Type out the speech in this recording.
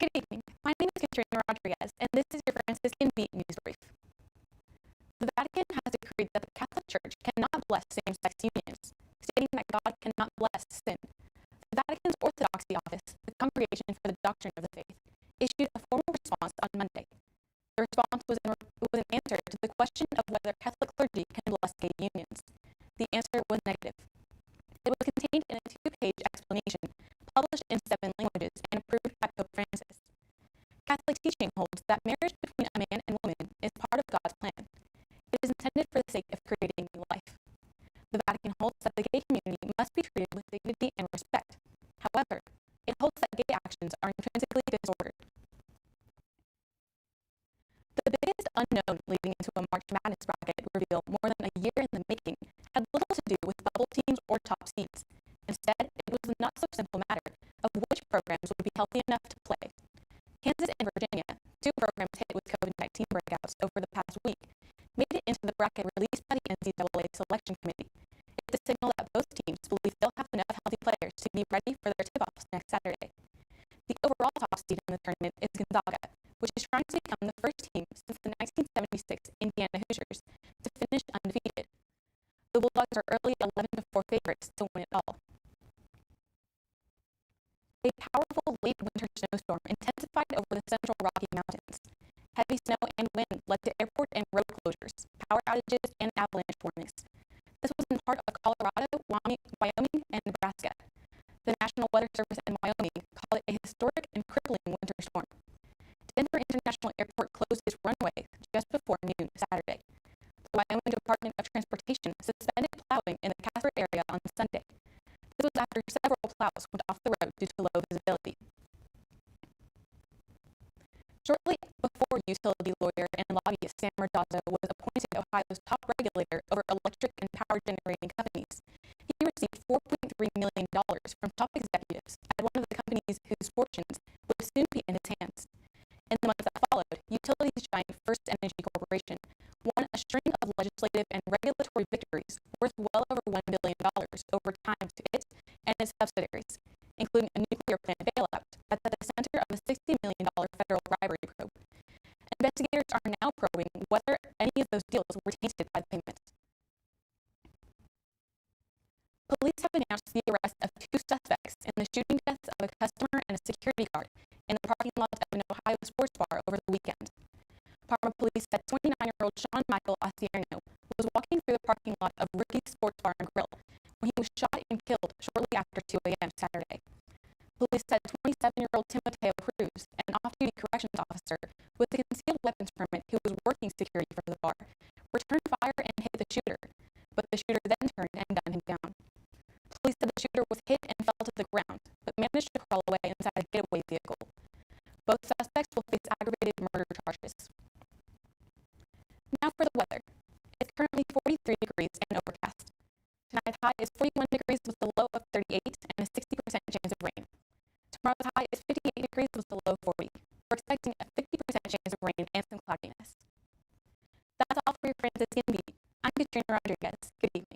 Good evening. My name is Katrina, and this is your Franciscan Beat news brief. The Vatican has decreed that the Catholic Church cannot bless same-sex unions, stating that God cannot bless sin. The Vatican's Orthodoxy Office, the Congregation for the Doctrine of the Faith, issued a formal response on Monday. The response was an answer to the question of whether Catholic clergy can bless gay unions. The answer was negative. It was contained in a two-page explanation, published in 7 languages and approved by Pope Francis. Catholic teaching holds that marriage between a man and woman is part of God's plan. It is intended for the sake of creating new life. The Vatican holds that the gay community must be treated with dignity and respect. However, it holds that gay actions are intrinsically disordered. The biggest unknown leading into a March Madness bracket reveal more than a year in the making had little to do with bubble teams or top seeds. Instead, it was the not-so-simple matter of which programs would be healthy enough to play. Kansas and Virginia, 2 programs hit with COVID-19 breakouts over the past week, made it into the bracket released by the NCAA Selection Committee. It's a signal that both teams believe they'll have enough healthy players to be ready for their tip-offs next Saturday. The overall top seed in the tournament is Gonzaga, which is trying to become the first team since the 1976 Indiana Hoosiers to finish undefeated. The Bulldogs are early 11-4 favorites to win it all. A powerful late winter snowstorm intensified over the central Rocky Mountains. Heavy snow and wind led to airport and road closures, power outages, and avalanche warnings. This was in part of Colorado, Wyoming, and Nebraska. The National Weather Service in Wyoming called it a historic and crippling winter storm. Denver International Airport closed its runway just before noon Saturday. The Wyoming Department of Transportation suspended plowing in the Casper area on Sunday. This was after several plows went off the road due to low visibility. Shortly before utility lawyer and lobbyist Sam Randazzo was appointed Ohio's top regulator over electric and power generating companies, he received $4.3 million from top executives at one of the companies whose fortunes would soon be in his hands. In the months that followed, utilities giant First Energy Corporation won a string of legislative and regulatory victories worth well over $1 billion over time to it and its subsidiaries, including a nuclear plant bailout that's at the center of a $60 million federal bribery probe. Investigators are now probing whether any of those deals were tainted by the payments. Police have announced the arrest of 2 suspects in the shooting deaths of a customer and a security guard in the parking lot of an Ohio sports bar over the weekend. Parma police said 29-year-old Sean Michael Osierno was walking through the parking lot of Ricky's Sports Bar and Grill when he was shot and killed shortly after 2 a.m. Saturday. Police said 27-year-old Timoteo Cruz, an off-duty corrections officer with a concealed weapons permit who was working security for the bar, returned fire and hit the shooter, but the shooter then turned and gunned him down. Police said the shooter was hit and fell to the ground, but managed to crawl away inside a getaway vehicle. Both suspects will face aggravated murder charges. Now for the weather. It's currently 43 degrees and overcast. Tonight's high is 41 degrees with a low of 38 and a 60% chance of rain. Tomorrow's high is 58 degrees with a low of 40. We're expecting a 50% chance of rain and some cloudiness. That's all for your Franciscan Beat. I'm Katrina Rodriguez. Good evening.